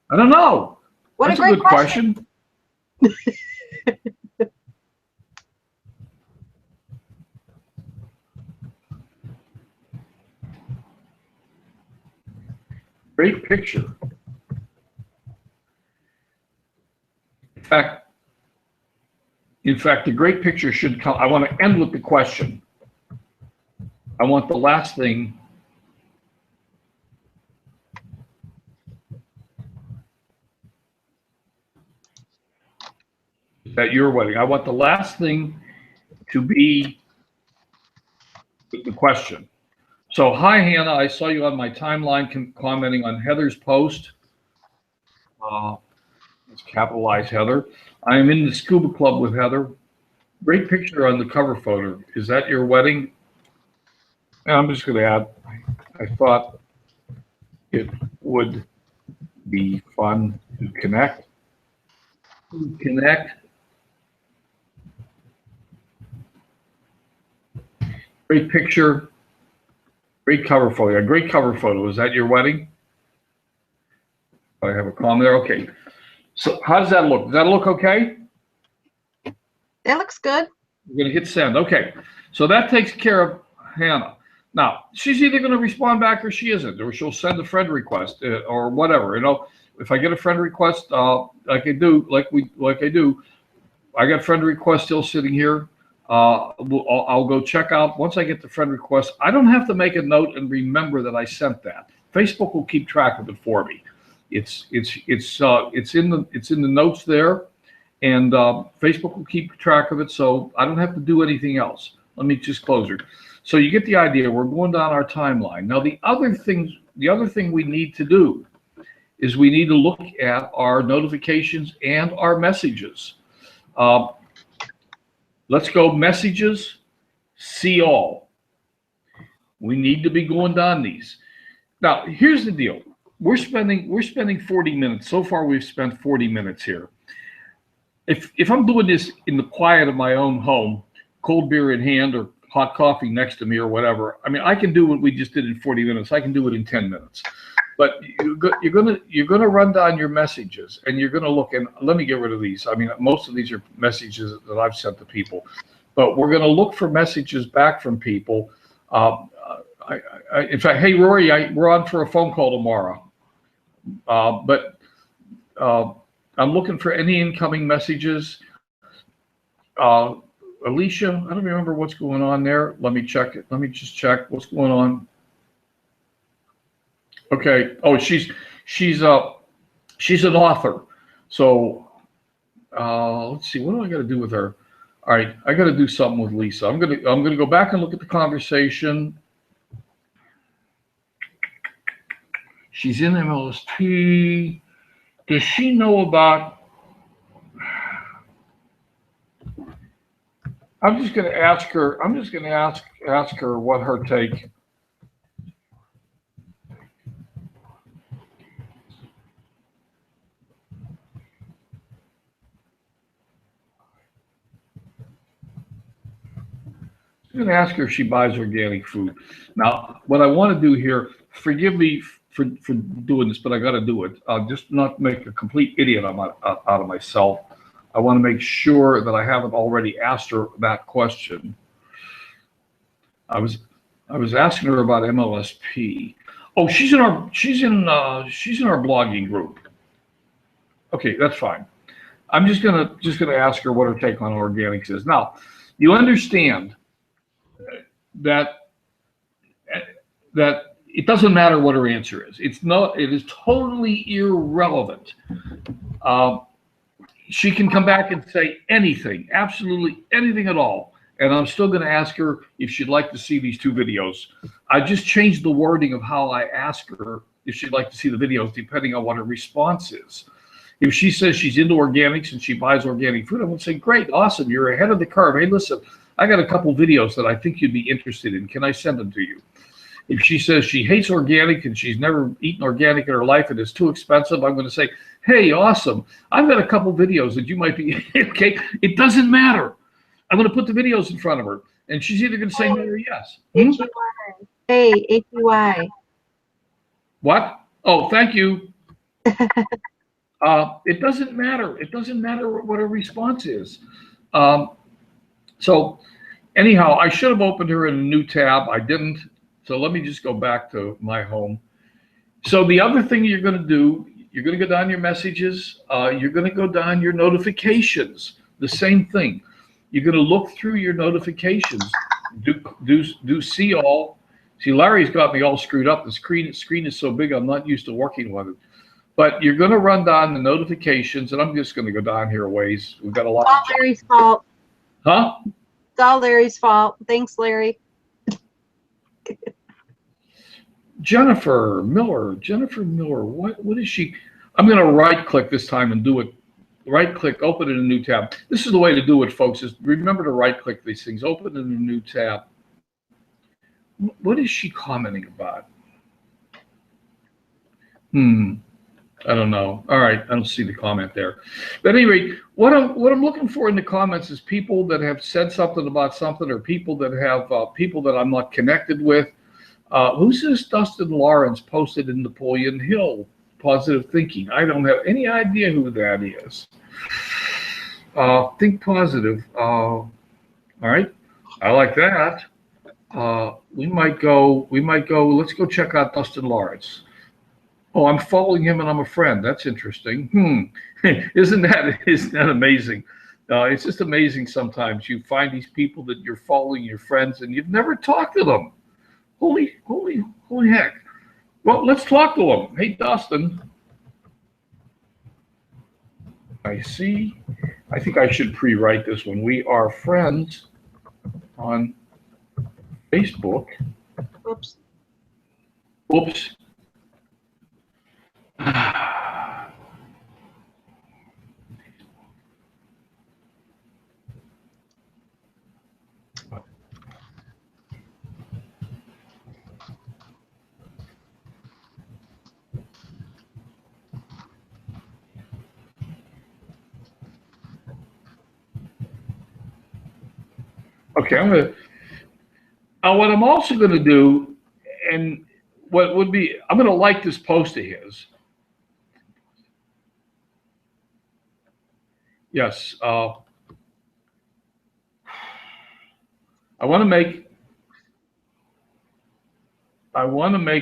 I don't know. What That's a great good question. Great picture. In fact, the great picture should come. I want to end with the question. I want the last thing. At your wedding. I want the last thing to be the question. So, hi, Hannah. I saw you on my timeline commenting on Heather's post. Let's capitalize Heather. I am in the scuba club with Heather. Great picture on the cover photo. Is that your wedding? And I'm just going to add, I thought it would be fun to connect. Great picture. Great cover photo. A great cover photo. Is that your wedding? I have a comment there. Okay. So how does that look? Does that look okay? It looks good. We're going to hit send. Okay. So that takes care of Hannah. Now, she's either going to respond back or she isn't, or she'll send a friend request or whatever. You know, if I get a friend request, like I do, I got friend request still sitting here. I'll go check out. Once I get the friend request, I don't have to make a note and remember that I sent that. Facebook will keep track of it for me. It's in the notes there, and Facebook will keep track of it, so I don't have to do anything else. Let me just close her. So you get the idea. We're going down our timeline. Now the other thing we need to do is we need to look at our notifications and our messages. Let's go messages, see all. We need to be going down these. Now, here's the deal. we're spending 40 minutes. So far, we've spent 40 minutes here. If I'm doing this in the quiet of my own home, cold beer in hand or hot coffee next to me or whatever, I mean, I can do what we just did in 40 minutes. I can do it in 10 minutes. But you're gonna run down your messages and you're gonna look, and let me get rid of these. I mean, most of these are messages that I've sent to people, but we're gonna look for messages back from people. In fact, hey Rory, we're on for a phone call tomorrow. But I'm looking for any incoming messages. Uh, Alicia, I don't remember what's going on there. Let me check it. Let me just check what's going on. Okay. Oh, she's an author. So let's see. What do I got to do with her? All right, I got to do something with Lisa. I'm gonna go back and look at the conversation. She's in MLSP. Does she know about? I'm just going to ask her. I'm just going to ask her what her take. I'm going to ask her if she buys organic food. Now, what I want to do here, forgive me for doing this, but I got to do it. I'll just not make a complete idiot out of myself. I want to make sure that I haven't already asked her that question. I was asking her about MLSP. Oh, she's in our blogging group. Okay, that's fine. I'm just gonna ask her what her take on organics is. Now, you understand that it doesn't matter what her answer is. It is totally irrelevant. She can come back and say anything, absolutely anything at all. And I'm still going to ask her if she'd like to see these two videos. I just changed the wording of how I ask her if she'd like to see the videos, depending on what her response is. If she says she's into organics and she buys organic food, I'm going to say, great, awesome, you're ahead of the curve. Hey, listen, I got a couple videos that I think you'd be interested in. Can I send them to you? If she says she hates organic and she's never eaten organic in her life and it's too expensive, I'm going to say, hey, awesome, I've got a couple videos that you might be, okay? It doesn't matter. I'm going to put the videos in front of her, and she's either going to say no or yes. Hey, H-E-Y. What? Oh, thank you. It doesn't matter. It doesn't matter what her response is. So anyhow, I should have opened her in a new tab. I didn't. So let me just go back to my home. So the other thing you're going to do, you're going to go down your messages. You're going to go down your notifications. The same thing. You're going to look through your notifications. Do see all. See, Larry's got me all screwed up. The screen is so big, I'm not used to working with it. But you're going to run down the notifications, and I'm just going to go down here a ways. We've got a lot. It's all Larry's fault. Huh? It's all Larry's fault. Thanks, Larry. Jennifer Miller, what is she? I'm going to right click this time and do it. Right click, open in a new tab. This is the way to do it, folks, is remember to right click these things, open in a new tab. What is she commenting about? I don't know. All right, I don't see the comment there. But at any rate, what I'm looking for in the comments is people that have said something about something, or people that have people that I'm not connected with. Who's this Dustin Lawrence posted in Napoleon Hill? Positive thinking. I don't have any idea who that is. Think positive. All right, I like that. We might go. Let's go check out Dustin Lawrence. Oh, I'm following him and I'm a friend. That's interesting. Isn't that amazing? It's just amazing sometimes. You find these people that you're following, your friends, and you've never talked to them. Holy heck. Well, let's talk to them. Hey, Dustin. I see. I think I should pre-write this one. We are friends on Facebook. Oops. Whoops. Okay, what I'm also gonna do, and what would be, I'm gonna like this post of his. Yes, I want to make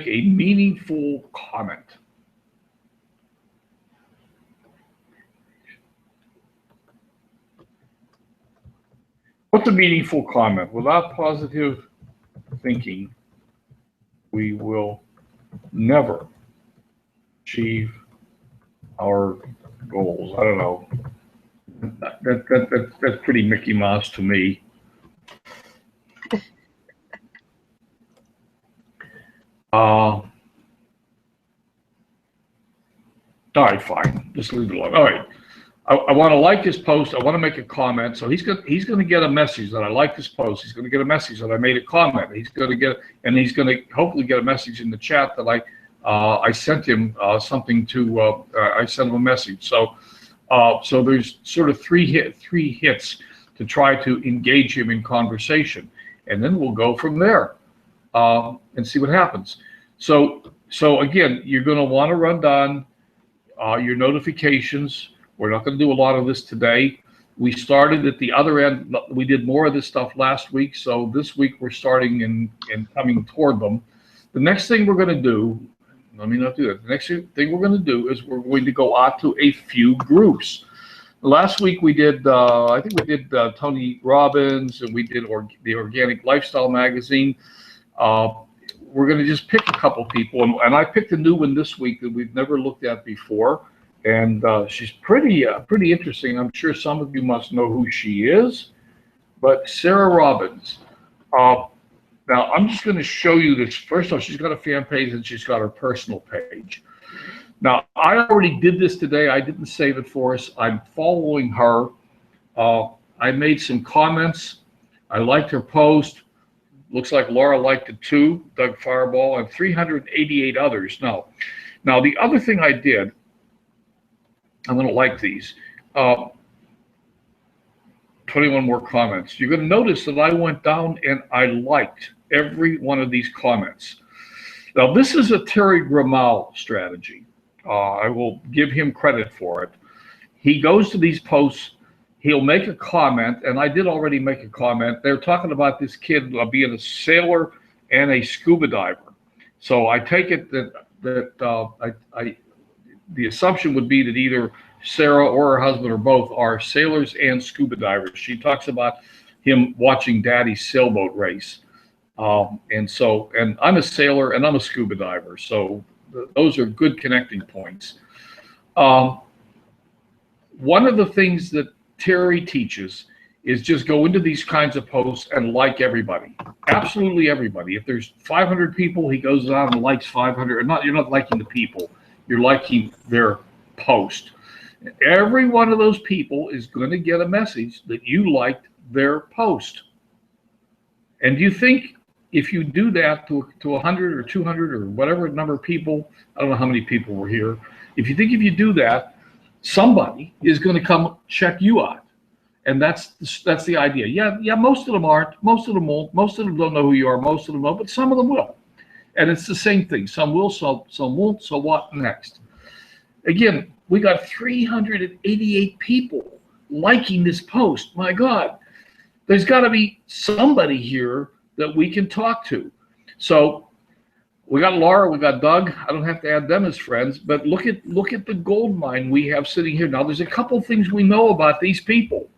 a meaningful comment. What's a meaningful comment? Without positive thinking, we will never achieve our goals. I don't know. That's pretty Mickey Mouse to me. All right, fine. Just leave it alone. All right. I want to like this post. I want to make a comment. So he's going to get a message that I like this post. He's going to get a message that I made a comment. He's going to hopefully get a message in the chat that I sent him something to. I sent him a message. So there's sort of three hits to try to engage him in conversation, and then we'll go from there and see what happens. So again, you're going to want to run down your notifications. We're not going to do a lot of this today. We started at the other end. We did more of this stuff last week. So this week we're starting and coming toward them. The next thing we're going to do, let me not do that. The next thing we're going to do is we're going to go out to a few groups. Last week we did, I think we did Tony Robbins, and we did the Organic Lifestyle magazine. We're going to just pick a couple people, and I picked a new one this week that we've never looked at before. And she's pretty interesting. I'm sure some of you must know who she is, but Sarah Robbins. Now, I'm just going to show you this. First of all, she's got a fan page and she's got her personal page. Now, I already did this today. I didn't save it for us. I'm following her. I made some comments. I liked her post. Looks like Laura liked it too, Doug Fireball, and 388 others. Now, the other thing I did, I'm going to like these. 21 more comments. You're going to notice that I went down and I liked every one of these comments. Now, this is a Terry Grimal strategy. I will give him credit for it. He goes to these posts, he'll make a comment, and I did already make a comment. They're talking about this kid being a sailor and a scuba diver. So I take it that the assumption would be that either Sarah or her husband or both are sailors and scuba divers. She talks about him watching Daddy's sailboat race. And I'm a sailor and I'm a scuba diver. So those are good connecting points. One of the things that Terry teaches is just go into these kinds of posts and like everybody. Absolutely everybody. If there's 500 people, he goes out and likes 500. You're not liking the people. You're liking their post. Every one of those people is going to get a message that you liked their post. And you think if you do that to 100 or 200 or whatever number of people, I don't know how many people were here. If you do that, somebody is going to come check you out. And that's the idea. Yeah, most of them aren't. Most of them won't. Most of them don't know who you are. Most of them won't, but some of them will. And it's the same thing. Some will, some won't. So what next? Again, we got 388 people liking this post. My God, there's got to be somebody here that we can talk to. So we got Laura, we got Doug. I don't have to add them as friends, but look at the gold mine we have sitting here. Now, there's a couple things we know about these people.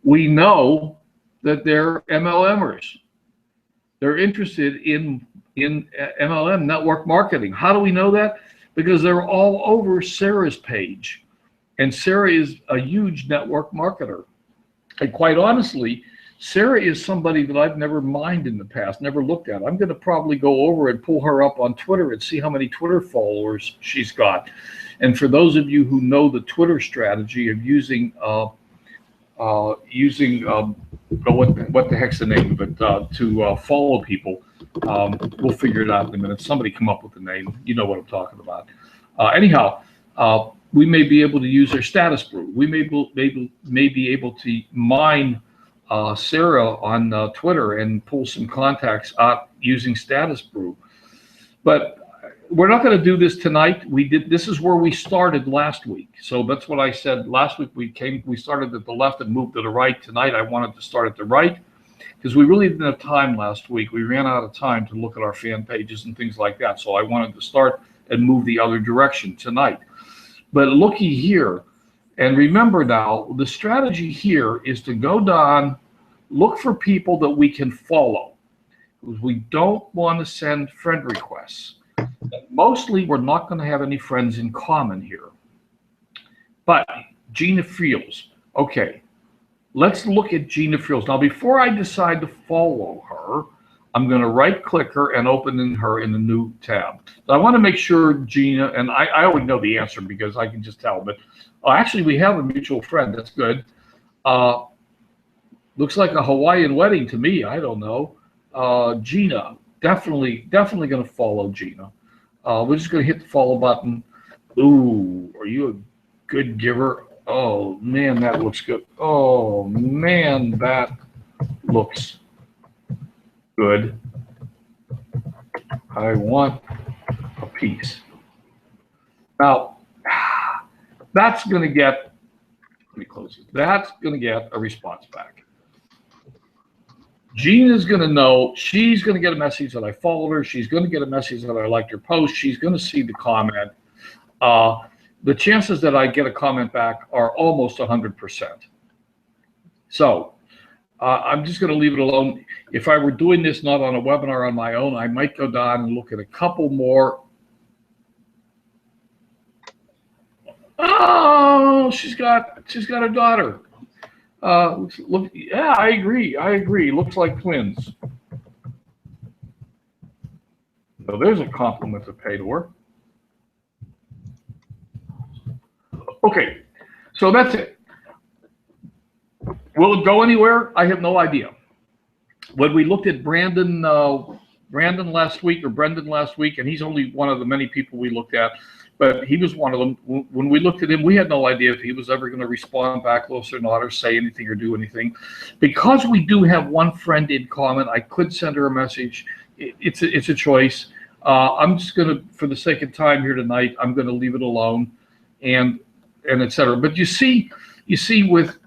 We know that they're MLMers. They're interested in MLM, network marketing. How do we know that? Because they're all over Sarah's page. And Sarah is a huge network marketer. And quite honestly, Sarah is somebody that I've never mined in the past, never looked at. I'm going to probably go over and pull her up on Twitter and see how many Twitter followers she's got. And for those of you who know the Twitter strategy of using what the heck's the name of it, to follow people, we'll figure it out in a minute. Somebody come up with the name. You know what I'm talking about. Anyhow, we may be able to use their status brew. We may be able to mine Sarah on Twitter and pull some contacts out using Status Brew. But we're not going to do this tonight. This is where we started last week. So that's what I said last week. We started at the left and moved to the right. Tonight I wanted to start at the right because we really didn't have time last week. We ran out of time to look at our fan pages and things like that. So I wanted to start and move the other direction tonight. But looky here, and remember now, the strategy here is to go down, look for people that we can follow. Because we don't want to send friend requests. Mostly, we're not going to have any friends in common here. But Gina Fields, okay, let's look at Gina Fields. Now, before I decide to follow her, I'm going to right-click her and open her in a new tab. So I want to make sure Gina, and I already know the answer because I can just tell, but actually we have a mutual friend. That's good. Looks like a Hawaiian wedding to me. I don't know. Gina, definitely going to follow Gina. We're just going to hit the follow button. Ooh, are you a good giver? Oh, man, that looks good. Oh, man, that looks good. I want a piece. Now, that's going to get, let me close it. That's going to get a response back. Gina's going to know, she's going to get a message that I followed her. She's going to get a message that I liked her post. She's going to see the comment. The chances that I get a comment back are almost 100%. So I'm just going to leave it alone. If I were doing this not on a webinar on my own, I might go down and look at a couple more. Oh, she's got a daughter. Look, yeah, I agree. Looks like twins. So there's a compliment to pay to her. Okay, so that's it. Will it go anywhere? I have no idea. When we looked at Brendan last week, and he's only one of the many people we looked at, but he was one of them. When we looked at him, we had no idea if he was ever going to respond back to us or not, or say anything or do anything. Because we do have one friend in common, I could send her a message. It's a choice. I'm just going to, for the sake of time here tonight, I'm going to leave it alone, and etc. But you see with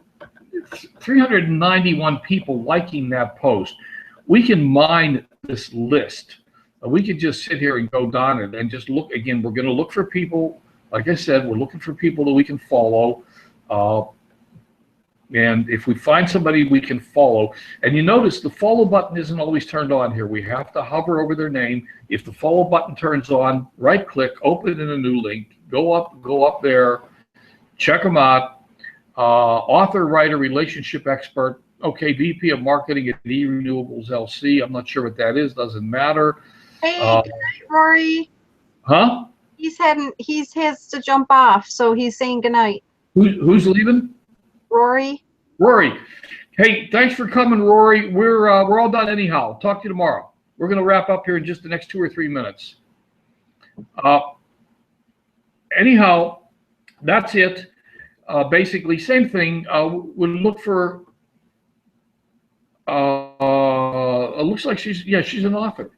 391 people liking that post, we can mine this list. We could just sit here and go down it and just look. Again, we're going to look for people. Like I said, we're looking for people that we can follow. And if we find somebody we can follow, and you notice the follow button isn't always turned on here. We have to hover over their name. If the follow button turns on, right click, open in a new link, go up there, check them out. Author, writer, relationship expert. Okay, VP of Marketing at eRenewables LC. I'm not sure what that is. Doesn't matter. Hey, good night, Rory. Huh? He has to jump off, so he's saying good night. Who's leaving? Rory. Rory. Hey, thanks for coming, Rory. We're all done anyhow. Talk to you tomorrow. We're going to wrap up here in just the next 2 or 3 minutes. Anyhow, that's it. Basically, same thing. We'll look for. It looks like she's an author.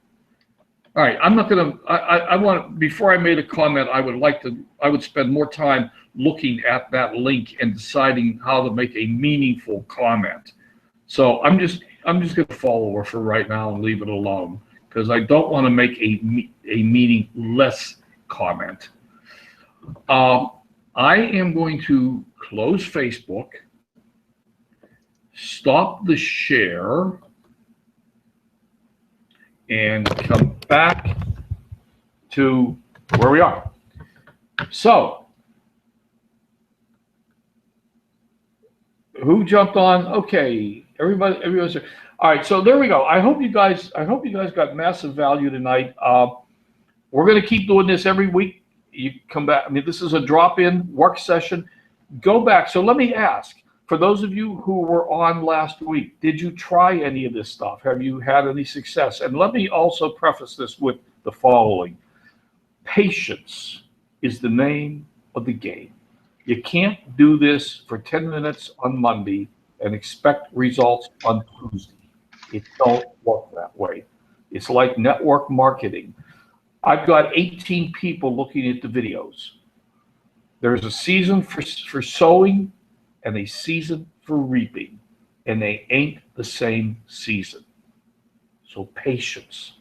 All right, I'm not gonna. I want, before I made a comment, I would spend more time looking at that link and deciding how to make a meaningful comment. So I'm just gonna follow her for right now and leave it alone because I don't want to make a meaningless comment. I am going to close Facebook, stop the share, and come back to where we are. So, who jumped on? Okay, everybody's here. All right, so there we go. I hope you guys got massive value tonight. We're going to keep doing this every week. You come back. I mean, this is a drop-in work session. Go back. So let me ask, for those of you who were on last week, did you try any of this stuff? Have you had any success? And let me also preface this with the following. Patience is the name of the game. You can't do this for 10 minutes on Monday and expect results on Tuesday. It don't work that way. It's like network marketing. I've got 18 people looking at the videos. There's a season for sowing and a season for reaping, and they ain't the same season. So patience.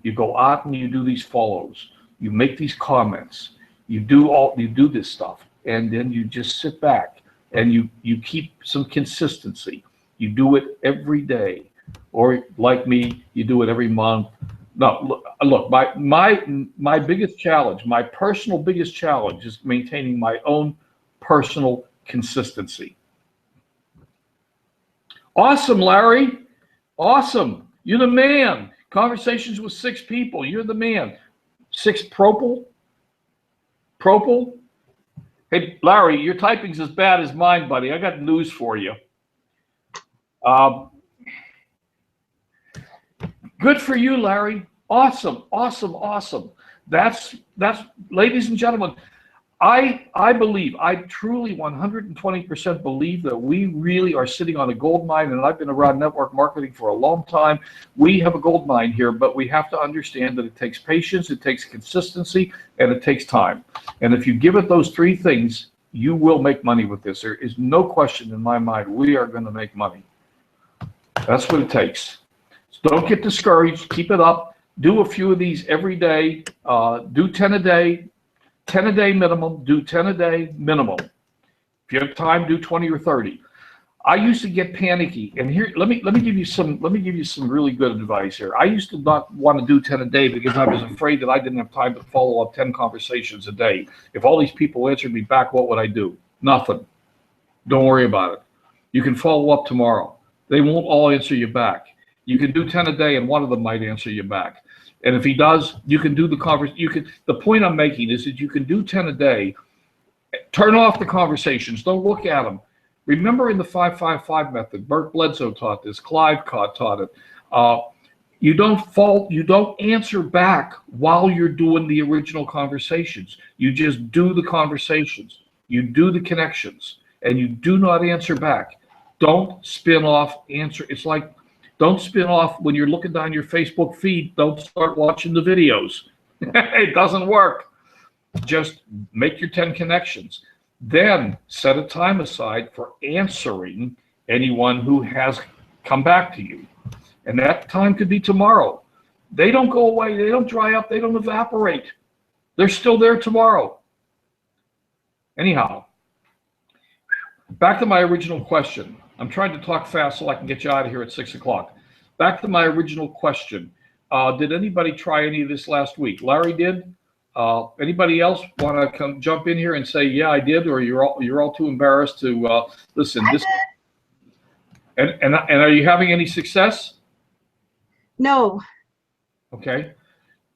You go out and you do these follows. You make these comments. You do this stuff, and then you just sit back and you keep some consistency. You do it every day, or like me, you do it every month. No, look, my biggest challenge, my personal biggest challenge is maintaining my own personal consistency. Awesome, Larry. Awesome. You're the man. Conversations with 6 people. You're the man. 6 propel? Propel? Hey, Larry, your typing's as bad as mine, buddy. I got news for you. Good for you, Larry. Awesome, awesome, awesome. That's ladies and gentlemen, I believe, I truly 120% believe that we really are sitting on a gold mine, and I've been around network marketing for a long time. We have a gold mine here, but we have to understand that it takes patience, it takes consistency, and it takes time. And if you give it those 3 things, you will make money with this. There is no question in my mind we are going to make money. That's what it takes. So don't get discouraged. Keep it up. Do a few of these every day. Do 10 a day. 10 a day minimum, do 10 a day minimum. If you have time, do 20 or 30. I used to get panicky, and here let me give you some really good advice here. I used to not want to do 10 a day because I was afraid that I didn't have time to follow up 10 conversations a day. If all these people answered me back, what would I do? Nothing. Don't worry about it. You can follow up tomorrow. They won't all answer you back. You can do 10 a day, and one of them might answer you back. And if he does, you can do the conversation. The point I'm making is that you can do 10 a day. Turn off the conversations. Don't look at them. Remember in the 5-5-5 method, Bert Bledsoe taught this. Clive taught it. You don't answer back while you're doing the original conversations. You just do the conversations. You do the connections, and you do not answer back. Don't spin off answer. It's like, don't spin off when you're looking down your Facebook feed. Don't start watching the videos. It doesn't work. Just make your 10 connections. Then set a time aside for answering anyone who has come back to you. And that time could be tomorrow. They don't go away. They don't dry up. They don't evaporate. They're still there tomorrow. Anyhow, back to my original question. I'm trying to talk fast so I can get you out of here at 6 o'clock. Back to my original question. Did anybody try any of this last week? Larry did. Anybody else want to come jump in here and say, yeah, I did, or you're all too embarrassed to listen? This. And are you having any success? No. Okay.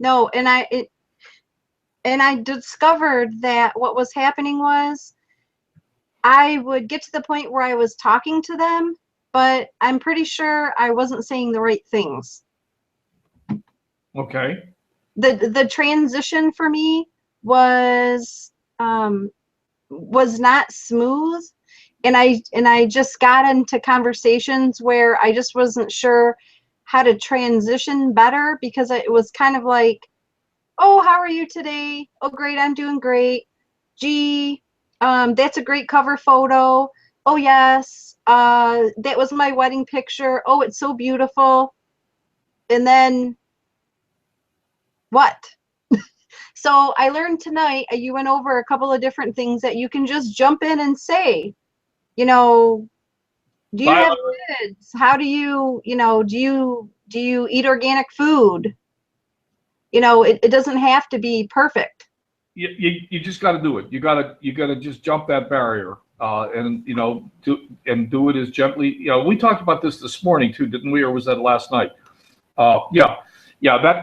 No, and I discovered that what was happening was I would get to the point where I was talking to them, but I'm pretty sure I wasn't saying the right things. Okay. The transition for me was not smooth, and I just got into conversations where I just wasn't sure how to transition better, because it was kind of like, oh, how are you today? Oh, great, I'm doing great. Gee, that's a great cover photo. Oh, yes, that was my wedding picture. Oh, it's so beautiful. And then what? So I learned tonight, you went over a couple of different things that you can just jump in and say. You know, do you have kids? How do you, do you eat organic food? You know, it doesn't have to be perfect. You just got to do it. You got to just jump that barrier, and do it as gently. We talked about this morning too, didn't we? Or was that last night? Yeah.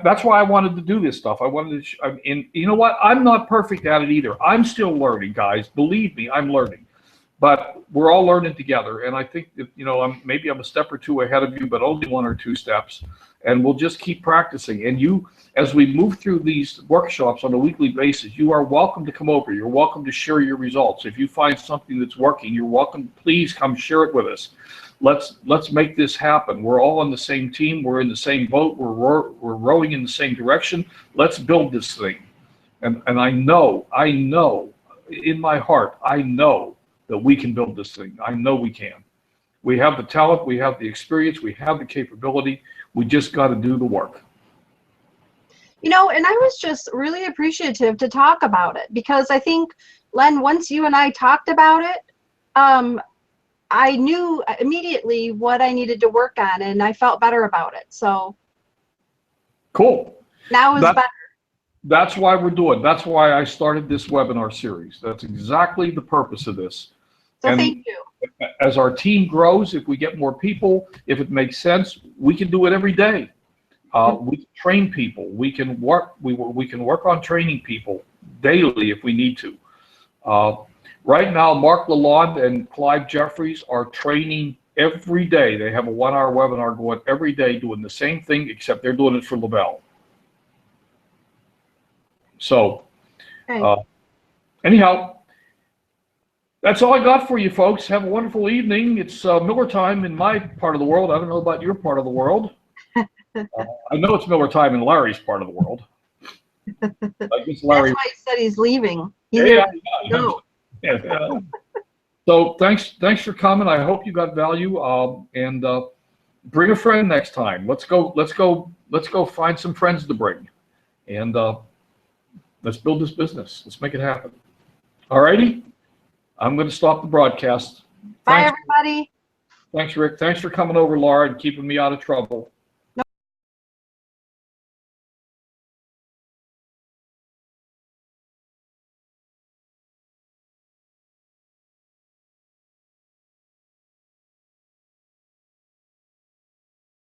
That's why I wanted to do this stuff. I wanted to. And you know what? I'm not perfect at it either. I'm still learning, guys. Believe me, I'm learning. but we're all learning together. And I think that, maybe I'm a step or two ahead of you, but only 1 or 2 steps. And we'll just keep practicing. And you, as we move through these workshops on a weekly basis, you are welcome to come over. You're welcome to share your results. If you find something that's working, you're welcome. Please come share it with us. Let's make this happen. We're all on the same team. We're in the same boat. We're rowing in the same direction. Let's build this thing. And I know in my heart, I know that we can build this thing. I know we can. We have the talent, we have the experience, we have the capability. We just got to do the work. And I was just really appreciative to talk about it, because I think, Len, once you and I talked about it, I knew immediately what I needed to work on, and I felt better about it. So cool. Now is better. That's why we're doing. That's why I started this webinar series. That's exactly the purpose of this. So thank you. As our team grows, if we get more people, if it makes sense, we can do it every day. We can train people. We can work. We can work on training people daily if we need to. Right now, Mark Lalonde and Clive Jeffries are training every day. They have a 1-hour webinar going every day, doing the same thing, except they're doing it for Lavelle. So, anyhow, that's all I got for you folks. Have a wonderful evening. It's Miller time in my part of the world. I don't know about your part of the world. I know it's Miller time in Larry's part of the world. I guess Larry. That's why he said he's leaving. Yeah. No. So thanks for coming. I hope you got value. And bring a friend next time. Let's go find some friends to bring, and let's build this business. Let's make it happen. All righty. I'm going to stop the broadcast. Bye, everybody. Thanks, Rick. Thanks for coming over, Laura, and keeping me out of trouble.